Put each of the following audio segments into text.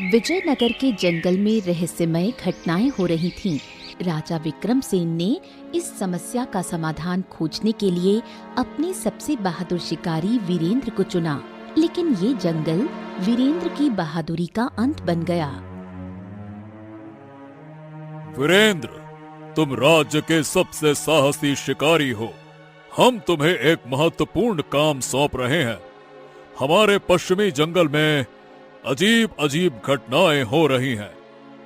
विजयनगर के जंगल में रहस्यमय घटनाएं हो रही थीं। राजा विक्रमसेन ने इस समस्या का समाधान खोजने के लिए अपने सबसे बहादुर शिकारी वीरेंद्र को चुना, लेकिन ये जंगल वीरेंद्र की बहादुरी का अंत बन गया। वीरेंद्र, तुम राज्य के सबसे साहसी शिकारी हो। हम तुम्हें एक महत्वपूर्ण काम सौंप रहे हैं। हमारे पश्चिमी जंगल में अजीब अजीब घटनाएं हो रही हैं।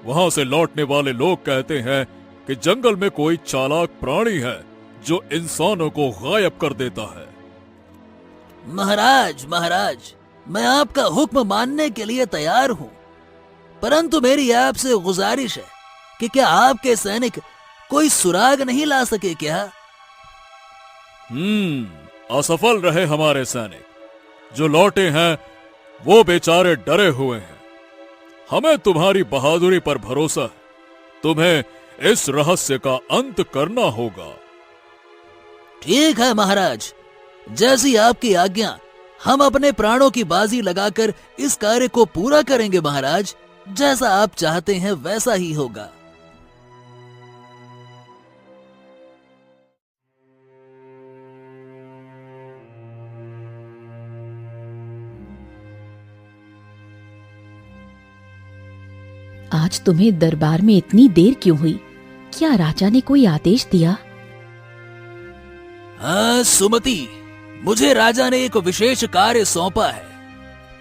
वहां से लौटने वाले लोग कहते हैं कि जंगल में कोई चालाक प्राणी है जो इंसानों को गायब कर देता है। महाराज, मैं आपका हुक्म मानने के लिए तैयार हूँ, परंतु मेरी आपसे गुजारिश है कि क्या आपके सैनिक कोई सुराग नहीं ला सके क्या? असफल रहे हमारे सैनिक। जो लौटे हैं वो बेचारे डरे हुए हैं। हमें तुम्हारी बहादुरी पर भरोसा है। तुम्हें इस रहस्य का अंत करना होगा। ठीक है महाराज, जैसी आपकी आज्ञा। हम अपने प्राणों की बाजी लगाकर इस कार्य को पूरा करेंगे महाराज। जैसा आप चाहते हैं वैसा ही होगा। आज तुम्हें दरबार में इतनी देर क्यों हुई? क्या राजा ने कोई आदेश दिया? हाँ सुमति, मुझे राजा ने एक विशेष कार्य सौंपा है।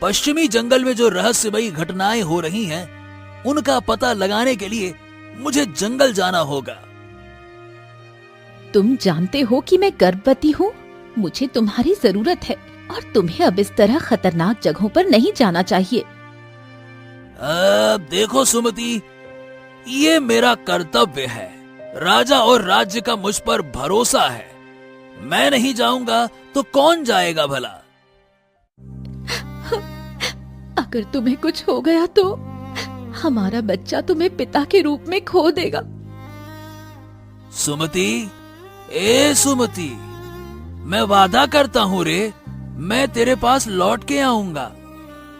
पश्चिमी जंगल में जो रहस्यमयी घटनाएं हो रही हैं, उनका पता लगाने के लिए मुझे जंगल जाना होगा। तुम जानते हो कि मैं गर्भवती हूँ। मुझे तुम्हारी जरूरत है और तुम्हें अब इस तरह खतरनाक जगहों पर नहीं जाना चाहिए। अब देखो सुमति, ये मेरा कर्तव्य है। राजा और राज्य का मुझ पर भरोसा है। मैं नहीं जाऊंगा तो कौन जाएगा भला? अगर तुम्हें कुछ हो गया तो हमारा बच्चा तुम्हें पिता के रूप में खो देगा। सुमति, ए सुमति, मैं वादा करता हूँ रे, मैं तेरे पास लौट के आऊंगा।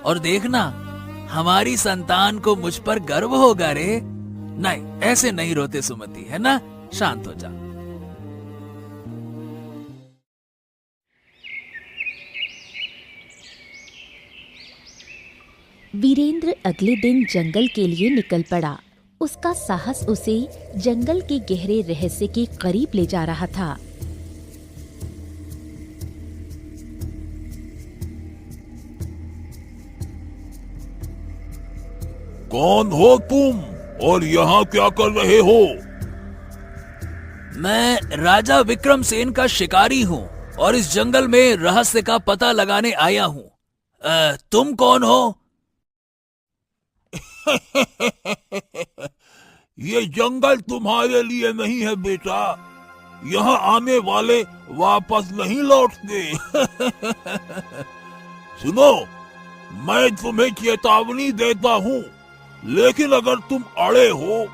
और देखना, हमारी संतान को मुझ पर गर्व होगा रे। नहीं, ऐसे नहीं रोते सुमति, है ना? शांत हो जा। वीरेंद्र अगले दिन जंगल के लिए निकल पड़ा। उसका साहस उसे जंगल के गहरे रहस्य के करीब ले जा रहा था। कौन हो तुम और यहाँ क्या कर रहे हो? मैं राजा विक्रमसेन का शिकारी हूँ और इस जंगल में रहस्य का पता लगाने आया हूँ। तुम कौन हो? ये जंगल तुम्हारे लिए नहीं है बेटा। यहाँ आने वाले वापस नहीं लौटते। सुनो, मैं तुम्हें चेतावनी देता हूँ, लेकिन अगर तुम अड़े हो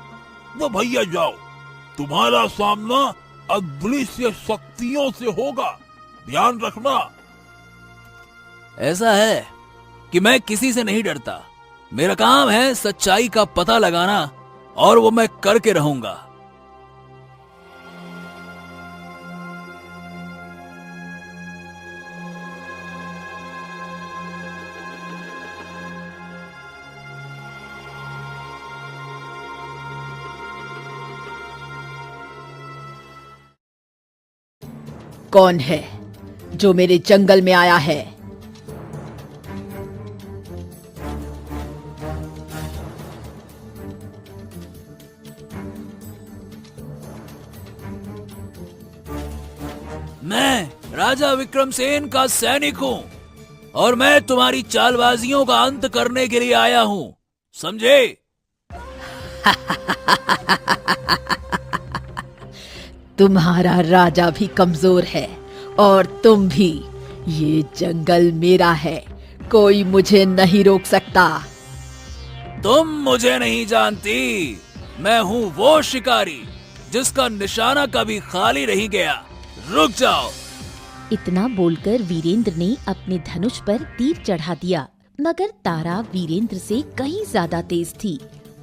तो भैया जाओ। तुम्हारा सामना अदृश्य शक्तियों से होगा, ध्यान रखना। ऐसा है कि मैं किसी से नहीं डरता। मेरा काम है सच्चाई का पता लगाना, और वो मैं करके रहूंगा। कौन है जो मेरे जंगल में आया है? मैं राजा विक्रमसेन का सैनिक हूँ और मैं तुम्हारी चालबाजियों का अंत करने के लिए आया हूँ, समझे? तुम्हारा राजा भी कमजोर है और तुम भी। ये जंगल मेरा है, कोई मुझे नहीं रोक सकता। तुम मुझे नहीं जानती। मैं हूँ वो शिकारी जिसका निशाना कभी खाली नहीं गया। रुक जाओ। इतना बोलकर वीरेंद्र ने अपने धनुष पर तीर चढ़ा दिया। मगर तारा वीरेंद्र से कहीं ज्यादा तेज थी।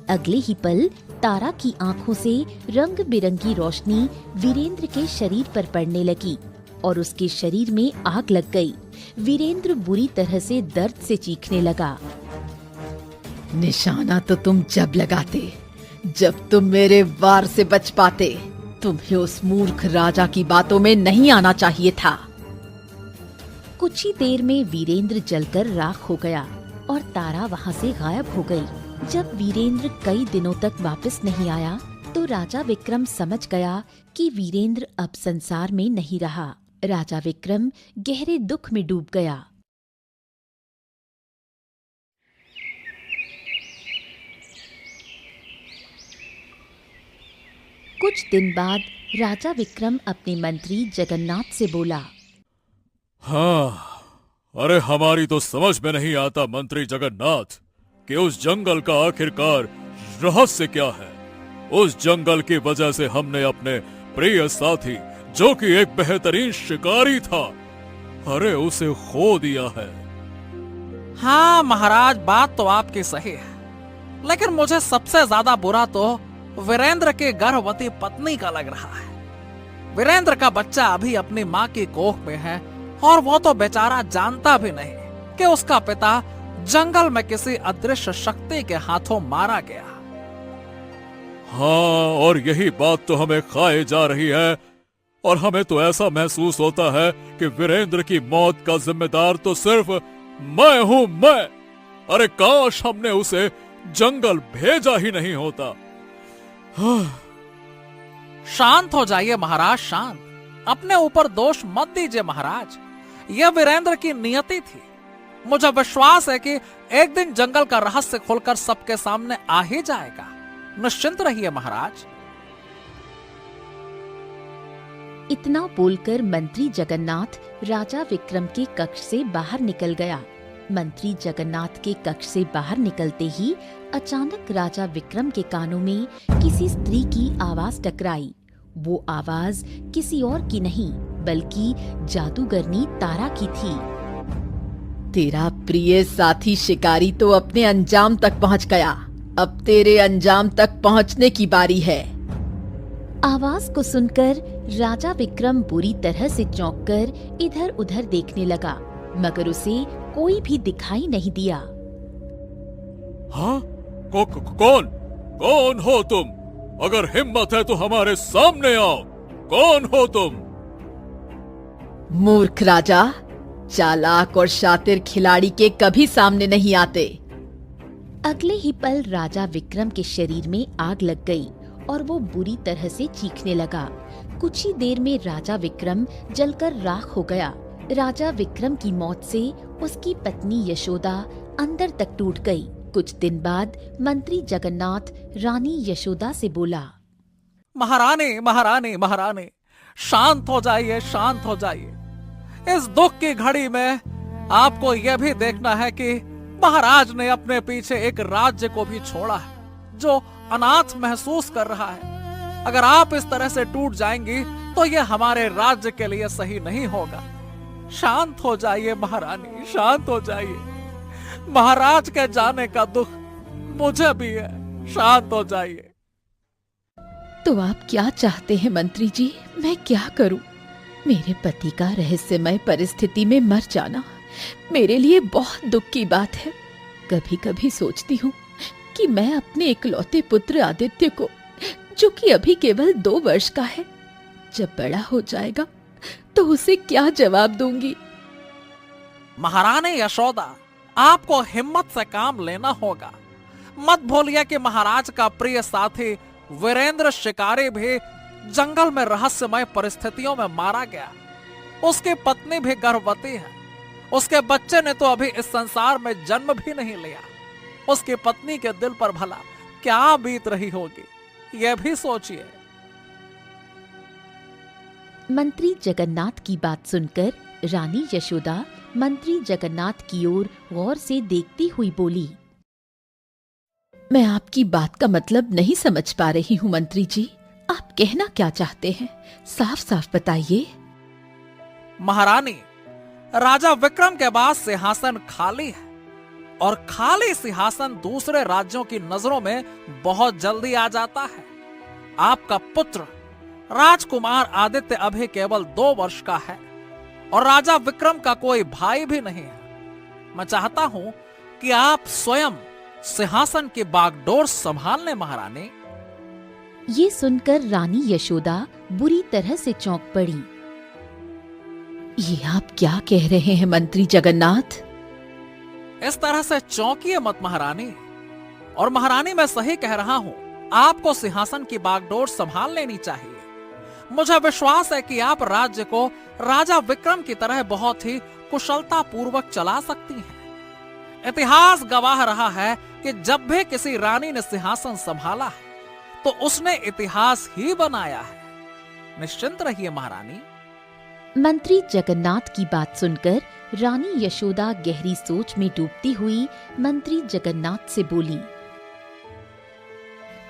अगले ही पल तारा की आंखों से रंग बिरंगी रोशनी वीरेंद्र के शरीर पर पड़ने लगी और उसके शरीर में आग लग गई। वीरेंद्र बुरी तरह से दर्द से चीखने लगा। निशाना तो तुम जब लगाते जब तुम मेरे वार से बच पाते। तुम्हें उस मूर्ख राजा की बातों में नहीं आना चाहिए था। कुछ ही देर में वीरेंद्र जलकर राख हो गया और तारा वहाँ से गायब हो गई। जब वीरेंद्र कई दिनों तक वापस नहीं आया तो राजा विक्रम समझ गया कि वीरेंद्र अब संसार में नहीं रहा। राजा विक्रम गहरे दुख में डूब गया। कुछ दिन बाद राजा विक्रम अपने मंत्री जगन्नाथ से बोला, हाँ, अरे हमारी तो समझ में नहीं आता मंत्री जगन्नाथ कि उस जंगल का आखिरकार रहस्य क्या है। उस जंगल की वजह से हमने अपने प्रिय साथी, जो कि एक बेहतरीन शिकारी था, अरे उसे खो दिया है। हाँ महाराज, बात तो आपकी सही है, लेकिन मुझे सबसे ज्यादा बुरा तो वीरेंद्र के गर्भवती पत्नी का लग रहा है। वीरेंद्र का बच्चा अभी अपनी माँ की कोख में है और वो तो बेचारा जानता भी नहीं कि उसका पिता जंगल में किसी अदृश्य शक्ति के हाथों मारा गया। हाँ, और यही बात तो हमें खाए जा रही है और हमें तो ऐसा महसूस होता है कि वीरेंद्र की मौत का जिम्मेदार तो सिर्फ मैं हूँ, मैं। अरे काश हमने उसे जंगल भेजा ही नहीं होता। शांत हो जाइए महाराज, शांत। अपने ऊपर दोष मत दीजिए महाराज, यह वीरेंद्र की नियति थी। मुझे विश्वास है कि एक दिन जंगल का रहस्य खुलकर सबके सामने आ ही जाएगा। निश्चिंत रहिए महाराज। इतना बोलकर मंत्री जगन्नाथ राजा विक्रम के कक्ष से बाहर निकल गया। मंत्री जगन्नाथ के कक्ष से बाहर निकलते ही अचानक राजा विक्रम के कानों में किसी स्त्री की आवाज टकराई। वो आवाज किसी और की नहीं बल्कि जादूगरनी तारा की थी। तेरा प्रिय साथी शिकारी तो अपने अंजाम तक पहुंच गया, अब तेरे अंजाम तक पहुंचने की बारी है। आवाज को सुनकर राजा विक्रम बुरी तरह से चौंककर इधर उधर देखने लगा, मगर उसे कोई भी दिखाई नहीं दिया। हाँ? कौन हो तुम? अगर हिम्मत है तो हमारे सामने आओ। कौन हो तुम? मूर्ख राजा, चालाक और शातिर खिलाड़ी के कभी सामने नहीं आते। अगले ही पल राजा विक्रम के शरीर में आग लग गई और वो बुरी तरह से चीखने लगा। कुछ ही देर में राजा विक्रम जलकर राख हो गया। राजा विक्रम की मौत से उसकी पत्नी यशोदा अंदर तक टूट गई। कुछ दिन बाद मंत्री जगन्नाथ रानी यशोदा से बोला, महारानी महारानी महारानी, शांत हो जाइए, शांत हो जाइए। इस दुख की घड़ी में आपको यह भी देखना है कि महाराज ने अपने पीछे एक राज्य को भी छोड़ा है जो अनाथ महसूस कर रहा है। अगर आप इस तरह से टूट जाएंगी तो यह हमारे राज्य के लिए सही नहीं होगा। शांत हो जाइए महारानी, शांत हो जाइए। महाराज के जाने का दुख मुझे भी है, शांत हो जाइए। तो आप क्या चाहते हैं मंत्री जी? मैं क्या करूं? मेरे पति का रहस्यमय परिस्थिति में मर जाना मेरे लिए बहुत दुख की बात है। कभी कभी सोचती हूँ कि मैं अपने इकलौते पुत्र आदित्य को, जो कि अभी केवल 2 वर्ष का है, जब बड़ा हो जाएगा तो उसे क्या जवाब दूंगी। महारानी यशोदा, आपको हिम्मत से काम लेना होगा। मत भूलिए कि महाराज का प्रिय साथी वीरेंद्र शिकारी भी जंगल में रहस्यमय परिस्थितियों में मारा गया। उसकी पत्नी भी गर्भवती है। उसके बच्चे ने तो अभी इस संसार में जन्म भी नहीं लिया। उसकी पत्नी के दिल पर भला क्या बीत रही होगी, यह भी सोचिए। मंत्री जगन्नाथ की बात सुनकर रानी यशोदा मंत्री जगन्नाथ की ओर गौर से देखती हुई बोली, मैं आपकी बात का मतलब नहीं समझ पा रही हूँ मंत्री जी। आप कहना क्या चाहते हैं? साफ साफ बताइए। महारानी, राजा विक्रम के बाद सिंहासन खाली है और खाली सिंहासन दूसरे राज्यों की नजरों में बहुत जल्दी आ जाता है। आपका पुत्र राजकुमार आदित्य अभी केवल 2 वर्ष का है और राजा विक्रम का कोई भाई भी नहीं है। मैं चाहता हूं कि आप स्वयं सिंहासन की बागडोर संभाल लें महारानी। ये सुनकर रानी यशोदा बुरी तरह से चौंक पड़ी। ये आप क्या कह रहे हैं मंत्री जगन्नाथ? इस तरह से चौंकिए मत महारानी। और महारानी, मैं सही कह रहा हूं, आपको सिंहासन की बागडोर संभाल लेनी चाहिए। मुझे विश्वास है कि आप राज्य को राजा विक्रम की तरह बहुत ही कुशलता पूर्वक चला सकती हैं। इतिहास गवाह रहा है कि जब भी किसी रानी ने सिंहासन संभाला है तो उसने इतिहास ही बनाया है। निश्चिंत रहिए महारानी। मंत्री जगन्नाथ की बात सुनकर रानी यशोदा गहरी सोच में डूबती हुई मंत्री जगन्नाथ से बोली।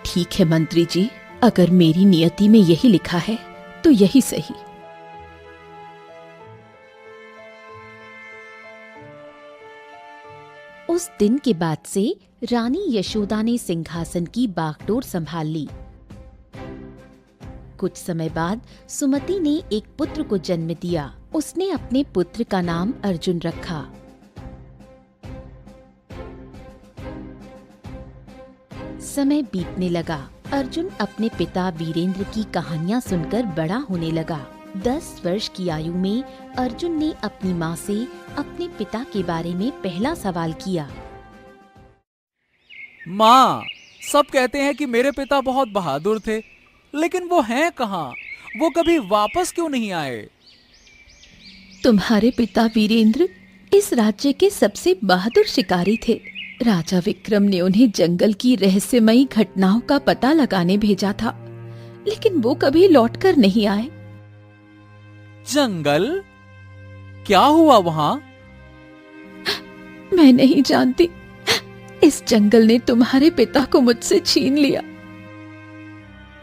ठीक है मंत्री जी, अगर मेरी नियति में यही लिखा है तो यही सही। उस दिन के बाद से रानी यशोदा ने सिंहासन की बागडोर संभाल ली। कुछ समय बाद सुमति ने एक पुत्र को जन्म दिया। उसने अपने पुत्र का नाम अर्जुन रखा। समय बीतने लगा। अर्जुन अपने पिता वीरेंद्र की कहानियां सुनकर बड़ा होने लगा। 10 वर्ष की आयु में अर्जुन ने अपनी माँ से अपने पिता के बारे में पहला सवाल किया। माँ, सब कहते हैं कि मेरे पिता बहुत बहादुर थे, लेकिन वो हैं कहाँ? वो कभी वापस क्यों नहीं आए? तुम्हारे पिता वीरेंद्र इस राज्य के सबसे बहादुर शिकारी थे। राजा विक्रम ने उन्हें जंगल की रहस्यमयी घटनाओं का पता लगाने भेजा था, लेकिन वो कभी लौटकर नहीं आए। जंगल? क्या हुआ वहाँ? मैं नहीं जानती। इस जंगल ने तुम्हारे पिता को मुझसे छीन लिया।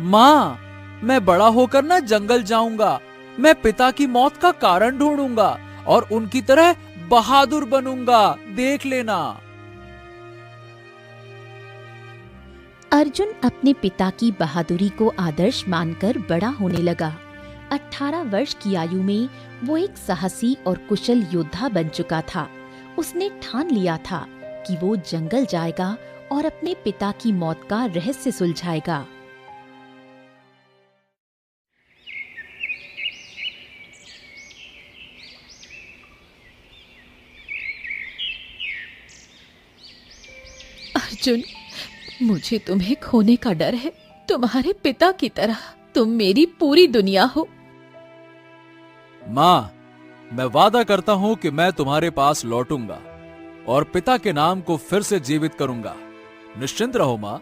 माँ, मैं बड़ा होकर ना जंगल जाऊंगा। मैं पिता की मौत का कारण ढूंढूंगा और उनकी तरह बहादुर बनूंगा, देख लेना। अर्जुन अपने पिता की बहादुरी को आदर्श मानकर बड़ा होने लगा। 18 वर्ष की आयु में वो एक साहसी और कुशल योद्धा बन चुका था। उसने ठान लिया था कि वो जंगल जाएगा और अपने पिता की मौत का रहस्य सुलझाएगा। अर्जुन, मुझे तुम्हें खोने का डर है। तुम्हारे पिता की तरह तुम मेरी पूरी दुनिया हो। माँ, मैं वादा करता हूँ कि मैं तुम्हारे पास लौटूंगा और पिता के नाम को फिर से जीवित करूंगा। निश्चिंत रहो माँ।